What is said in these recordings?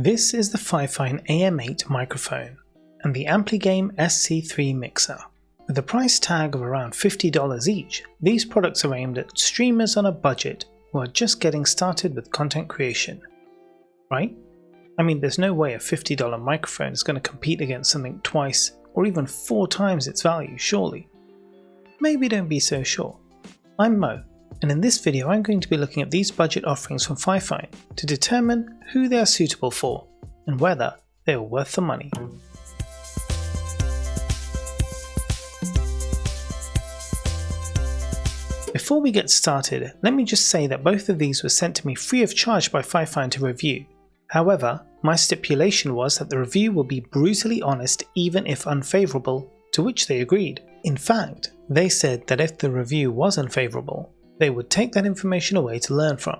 This is the Fifine AM8 microphone and the Fifine SC3 mixer. With a price tag of around $50 each, these products are aimed at streamers on a budget who are just getting started with content creation. Right? I mean, there's no way a $50 microphone is going to compete against something twice or even 4 times its value, surely. Maybe don't be so sure. I'm Mo, and in this video I'm going to be looking at these budget offerings from Fifine to determine who they are suitable for and whether they are worth the money. Before we get started, let me just say that both of these were sent to me free of charge by Fifine to review. However, my stipulation was that the review will be brutally honest even if unfavourable, to which they agreed. In fact, they said that if the review was unfavourable, they would take that information away to learn from,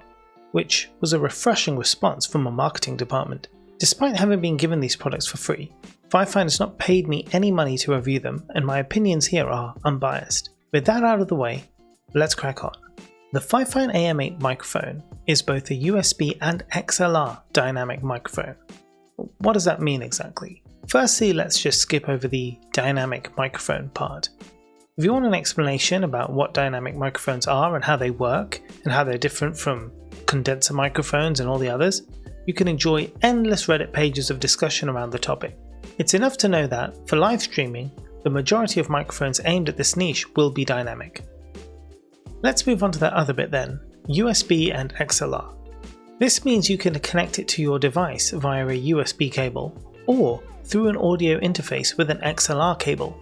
which was a refreshing response from a marketing department. Despite having been given these products for free, Fifine has not paid me any money to review them, and my opinions here are unbiased. With that out of the way, let's crack on. The Fifine AM8 microphone is both a USB and XLR dynamic microphone. What does that mean exactly? Firstly, let's just skip over the dynamic microphone part. If you want an explanation about what dynamic microphones are and how they work, and how they're different from condenser microphones and all the others, you can enjoy endless Reddit pages of discussion around the topic. It's enough to know that, for live streaming, the majority of microphones aimed at this niche will be dynamic. Let's move on to that other bit then, USB and XLR. This means you can connect it to your device via a USB cable, or through an audio interface with an XLR cable.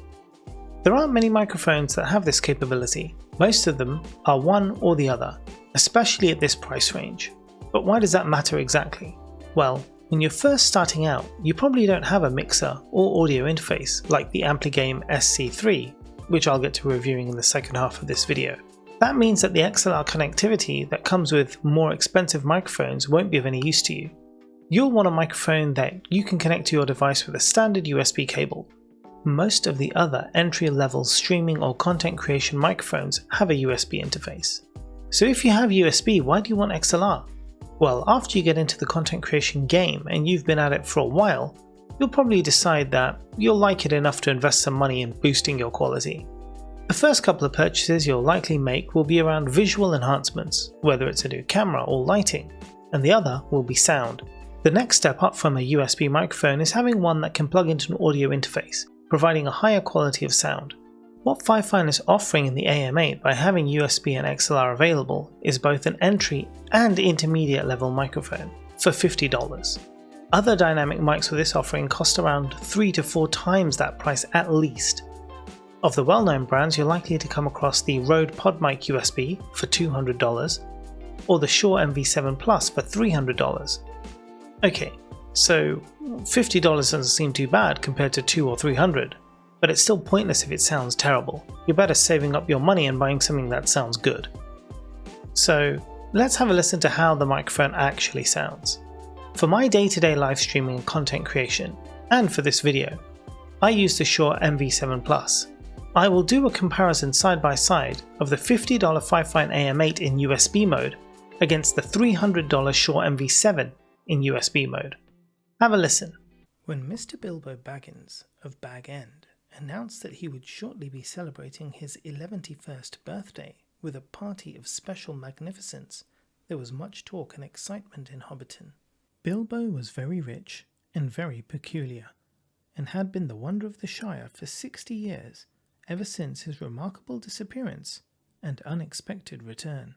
There aren't many microphones that have this capability. Most of them are one or the other, especially at this price range. But why does that matter exactly? Well, when you're first starting out, you probably don't have a mixer or audio interface like the Fifine SC3, which I'll get to reviewing in the second half of this video. That means that the XLR connectivity that comes with more expensive microphones won't be of any use to you. You'll want a microphone that you can connect to your device with a standard USB cable. Most of the other entry-level streaming or content creation microphones have a USB interface. So if you have USB, why do you want XLR? Well, after you get into the content creation game and you've been at it for a while, you'll probably decide that you'll like it enough to invest some money in boosting your quality. The first couple of purchases you'll likely make will be around visual enhancements, whether it's a new camera or lighting, and the other will be sound. The next step up from a USB microphone is having one that can plug into an audio interface, providing a higher quality of sound. What Fifine is offering in the AM8 by having USB and XLR available is both an entry and intermediate level microphone for $50. Other dynamic mics with this offering cost around 3 to 4 times that price at least. Of the well-known brands, you're likely to come across the Rode PodMic USB for $200 or the Shure MV7 Plus for $300. Okay, so $50 doesn't seem too bad compared to $200 or $300, but it's still pointless if it sounds terrible. You're better saving up your money and buying something that sounds good. So let's have a listen to how the microphone actually sounds. For my day-to-day live streaming and content creation, and for this video, I use the Shure MV7 Plus. I will do a comparison side by side of the $50 Fifine AM8 in USB mode against the $300 Shure MV7 in USB mode. Have a listen. When Mr. Bilbo Baggins of Bag End announced that he would shortly be celebrating his 11th birthday with a party of special magnificence, there was much talk and excitement in Hobbiton. Bilbo was very rich and very peculiar, and had been the wonder of the Shire for 60 years, ever since his remarkable disappearance and unexpected return.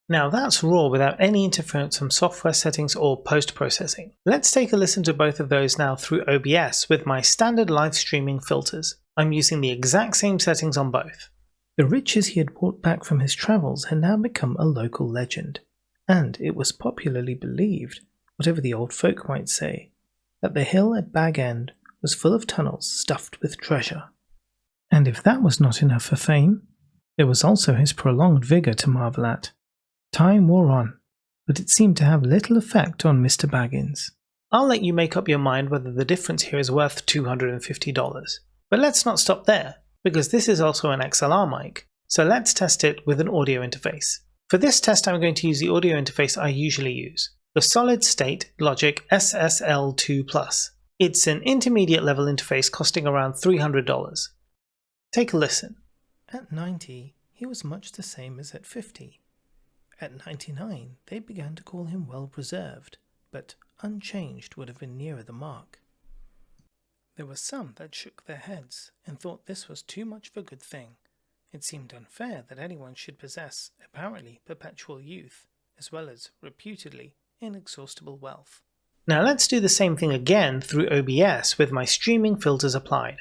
Now that's raw without any interference from software settings or post-processing. Let's take a listen to both of those now through OBS with my standard live streaming filters. I'm using the exact same settings on both. The riches he had brought back from his travels had now become a local legend, and it was popularly believed, whatever the old folk might say, that the hill at Bag End was full of tunnels stuffed with treasure. And if that was not enough for fame, there was also his prolonged vigour to marvel at. Time wore on, but it seemed to have little effect on Mr. Baggins. I'll let you make up your mind whether the difference here is worth $250. But let's not stop there, because this is also an XLR mic, so let's test it with an audio interface. For this test I'm going to use the audio interface I usually use. the Solid State Logic SSL2 Plus. It's an intermediate level interface costing around $300. Take a listen. At 90, he was much the same as at 50. At 99, they began to call him well preserved, but unchanged would have been nearer the mark. There were some that shook their heads and thought this was too much of a good thing. It seemed unfair that anyone should possess apparently perpetual youth, as well as reputedly inexhaustible wealth. Now let's do the same thing again through OBS with my streaming filters applied.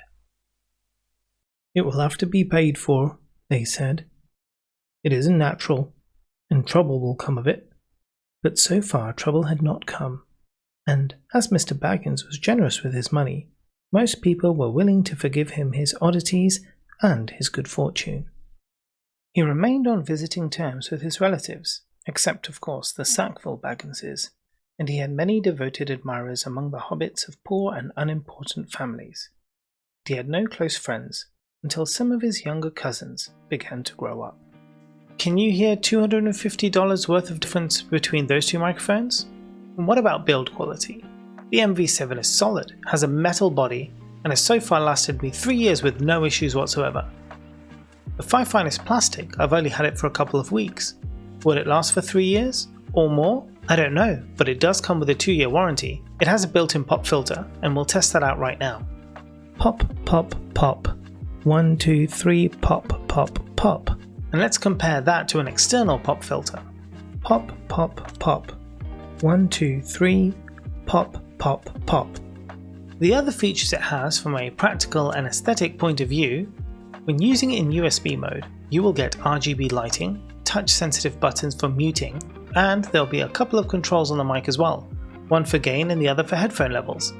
It will have to be paid for, they said. It isn't natural, and trouble will come of it. But so far trouble had not come, and as Mr. Baggins was generous with his money, most people were willing to forgive him his oddities and his good fortune. He remained on visiting terms with his relatives, except of course the Sackville Bagginses, and he had many devoted admirers among the hobbits of poor and unimportant families. He had no close friends, until some of his younger cousins began to grow up. Can you hear $250 worth of difference between those two microphones? And what about build quality? The MV7 is solid, has a metal body, and has so far lasted me 3 years with no issues whatsoever. The Fifine is plastic, I've only had it for a couple of weeks. Will it last for 3 years? Or more? I don't know, but it does come with a 2-year warranty. It has a built-in pop filter, and we'll test that out right now. Pop, pop, pop. 1, 2, 3, pop, pop, pop. And let's compare that to an external pop filter. Pop, pop, pop. 1, 2, 3, pop, pop, pop. The other features it has from a practical and aesthetic point of view, when using it in USB mode, you will get RGB lighting, touch-sensitive buttons for muting, and there'll be a couple of controls on the mic as well, one for gain and the other for headphone levels.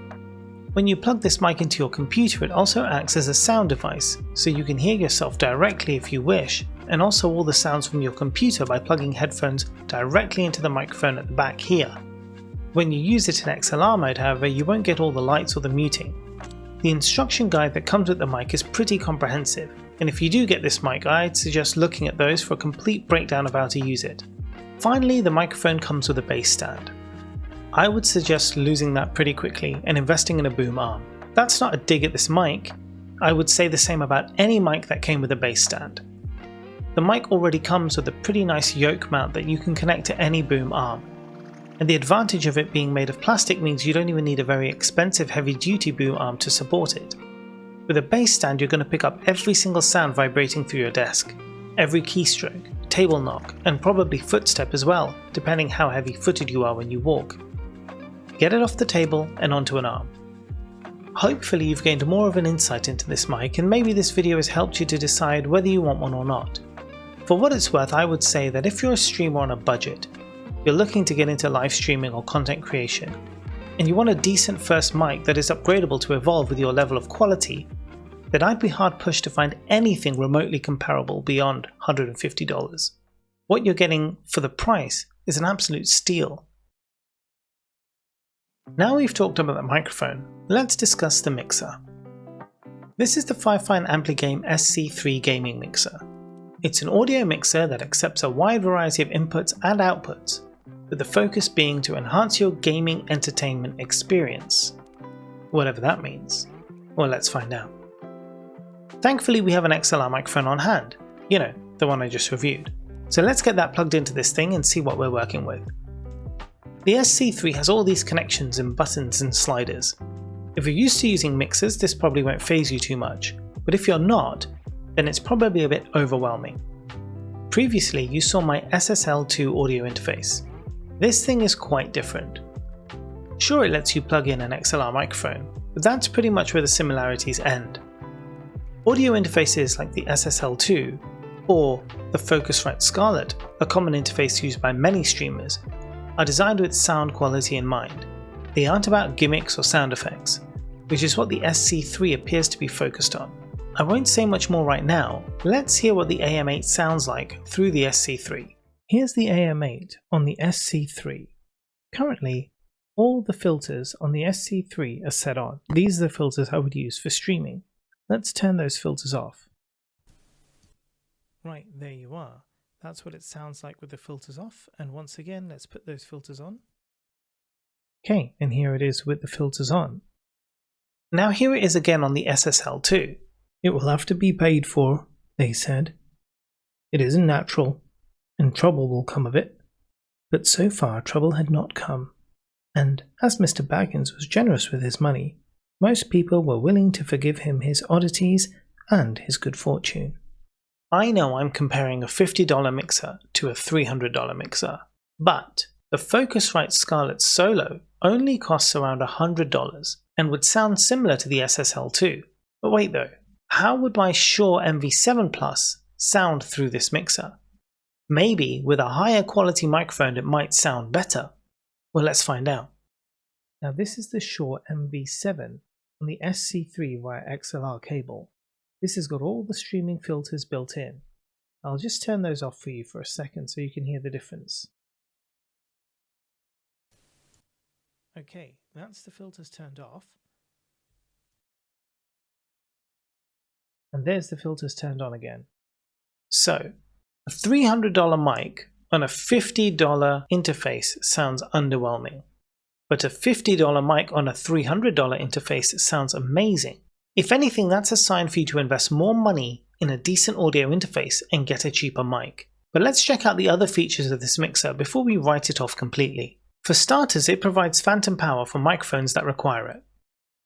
When you plug this mic into your computer, it also acts as a sound device, so you can hear yourself directly if you wish, and also all the sounds from your computer by plugging headphones directly into the microphone at the back here. When you use it in XLR mode, however, you won't get all the lights or the muting. The instruction guide that comes with the mic is pretty comprehensive, and if you do get this mic, I'd suggest looking at those for a complete breakdown of how to use it. Finally, the microphone comes with a bass stand. I would suggest losing that pretty quickly and investing in a boom arm. That's not a dig at this mic, I would say the same about any mic that came with a bass stand. The mic already comes with a pretty nice yoke mount that you can connect to any boom arm, and the advantage of it being made of plastic means you don't even need a very expensive heavy-duty boom arm to support it. With a bass stand, you're going to pick up every single sound vibrating through your desk, every keystroke, table knock, and probably footstep as well, depending how heavy-footed you are when you walk. Get it off the table and onto an arm. Hopefully you've gained more of an insight into this mic, and maybe this video has helped you to decide whether you want one or not. For what it's worth, I would say that if you're a streamer on a budget, you're looking to get into live streaming or content creation, and you want a decent first mic that is upgradable to evolve with your level of quality, then I'd be hard pushed to find anything remotely comparable beyond $150. What you're getting for the price is an absolute steal. Now we've talked about the microphone, let's discuss the mixer. This is the Fifine Amplygame SC3 gaming mixer. It's an audio mixer that accepts a wide variety of inputs and outputs, with the focus being to enhance your gaming entertainment experience. Whatever that means. Well, let's find out. Thankfully we have an XLR microphone on hand, you know, the one I just reviewed. So let's get that plugged into this thing and see what we're working with. The SC3 has all these connections and buttons and sliders. If you're used to using mixers, this probably won't faze you too much, but if you're not, then it's probably a bit overwhelming. Previously you saw my SSL2 audio interface. This thing is quite different. Sure, it lets you plug in an XLR microphone, but that's pretty much where the similarities end. Audio interfaces like the SSL2 or the Focusrite Scarlett, a common interface used by many streamers, are designed with sound quality in mind. They aren't about gimmicks or sound effects, which is what the SC3 appears to be focused on. I won't say much more right now, let's hear what the AM8 sounds like through the SC3. Here's the AM8 on the SC3. Currently, all the filters on the SC3 are set on. These are the filters I would use for streaming. Let's turn those filters off. Right, there you are. That's what it sounds like with the filters off, and once again let's put those filters on. Okay, and here it is with the filters on. Now here it is again on the SSL2. It will have to be paid for, they said. It isn't natural, and trouble will come of it. But so far trouble had not come, and as Mr. Baggins was generous with his money, most people were willing to forgive him his oddities and his good fortune. I know I'm comparing a $50 mixer to a $300 mixer, but the Focusrite Scarlett Solo only costs around $100 and would sound similar to the SSL2. But wait though, how would my Shure MV7 Plus sound through this mixer? Maybe with a higher quality microphone it might sound better. Well, let's find out. Now this is the Shure MV7 on the SC3 via XLR cable. This has got all the streaming filters built in. I'll just turn those off for you for a second so you can hear the difference. Okay, that's the filters turned off. And there's the filters turned on again. So, a $300 mic on a $50 interface sounds underwhelming. But a $50 mic on a $300 interface sounds amazing. If anything, that's a sign for you to invest more money in a decent audio interface and get a cheaper mic. But let's check out the other features of this mixer before we write it off completely. For starters, it provides phantom power for microphones that require it.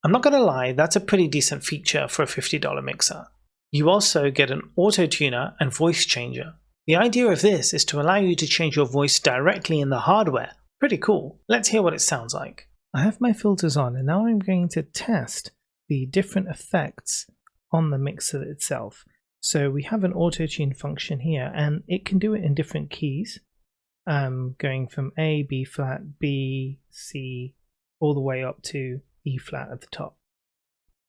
I'm not going to lie, that's a pretty decent feature for a $50 mixer. You also get an auto tuner and voice changer. The idea of this is to allow you to change your voice directly in the hardware. Pretty cool. Let's hear what it sounds like. I have my filters on and now I'm going to test the different effects on the mixer itself. So we have an auto tune function here and it can do it in different keys, going from A, B flat, B, C, all the way up to E flat at the top.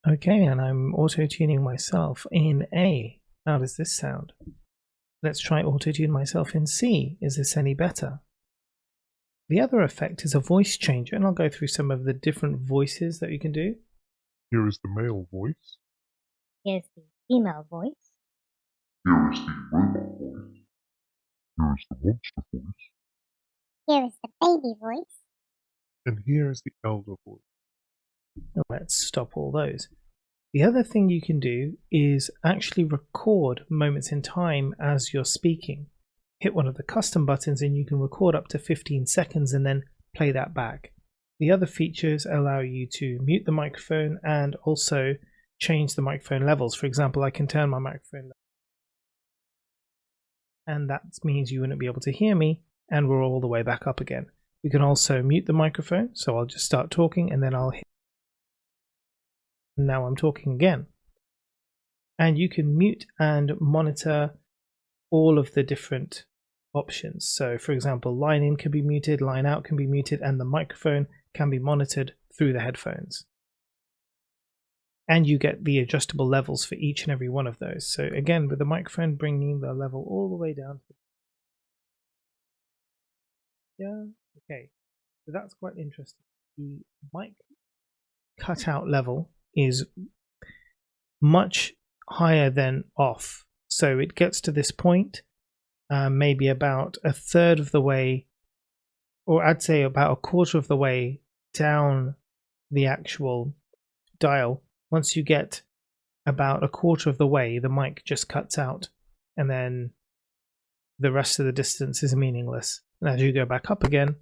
Okay, and I'm auto tuning myself in A. How does this sound? Let's try auto tune myself in C. Is this any better? The other effect is a voice changer, and I'll go through some of the different voices that you can do. Here is the male voice. Here's the female voice. Here is the robot voice. Here is the monster voice. Here is the baby voice. And here is the elder voice. Let's stop all those. The other thing you can do is actually record moments in time as you're speaking. Hit one of the custom buttons and you can record up to 15 seconds and then play that back. The other features allow you to mute the microphone and also change the microphone levels. For example, I can turn my microphone level, and that means you wouldn't be able to hear me, and we're all the way back up again. You can also mute the microphone, so I'll just start talking and then I'll hit. Now I'm talking again. And you can mute and monitor all of the different options. So for example, line in can be muted, line out can be muted, and the microphone can be monitored through the headphones. And you get the adjustable levels for each and every one of those. So again, with the microphone bringing the level all the way down. Yeah, okay. So that's quite interesting. The mic cutout level is much higher than off. So it gets to this point, maybe about a third of the way, or I'd say about a quarter of the way down the actual dial. Once you get about a quarter of the way, the mic just cuts out, and then the rest of the distance is meaningless. And as you go back up again,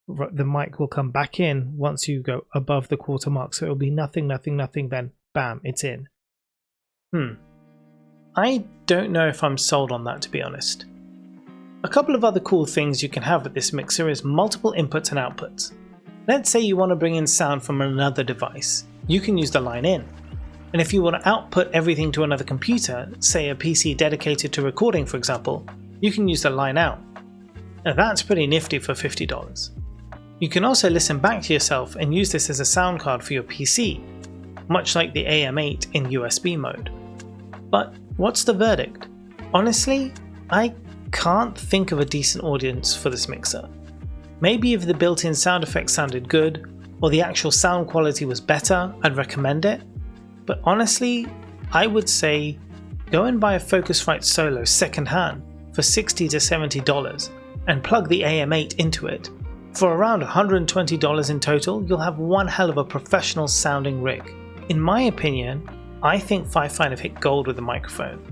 the mic will come back in once you go above the quarter mark. So it'll be nothing, nothing, nothing, then bam, it's in. I don't know if I'm sold on that, to be honest. A couple of other cool things you can have with this mixer is multiple inputs and outputs. Let's say you want to bring in sound from another device. You can use the line in. And if you want to output everything to another computer, say a PC dedicated to recording for example, you can use the line out. Now that's pretty nifty for $50. You can also listen back to yourself and use this as a sound card for your PC, much like the AM8 in USB mode. But what's the verdict? Honestly, I can't think of a decent audience for this mixer. Maybe if the built-in sound effects sounded good, or the actual sound quality was better, I'd recommend it. But honestly, I would say go and buy a Focusrite Solo secondhand for $60 to $70 and plug the AM8 into it. For around $120 in total, you'll have one hell of a professional sounding rig. In my opinion, I think Fifine have hit gold with the microphone,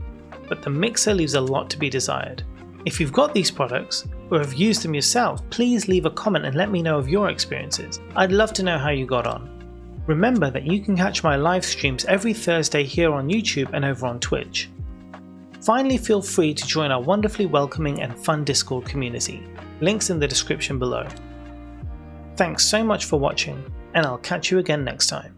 but the mixer leaves a lot to be desired. If you've got these products, or have used them yourself, please leave a comment and let me know of your experiences. I'd love to know how you got on. Remember that you can catch my live streams every Thursday here on YouTube and over on Twitch. Finally, feel free to join our wonderfully welcoming and fun Discord community. Links in the description below. Thanks so much for watching, and I'll catch you again next time.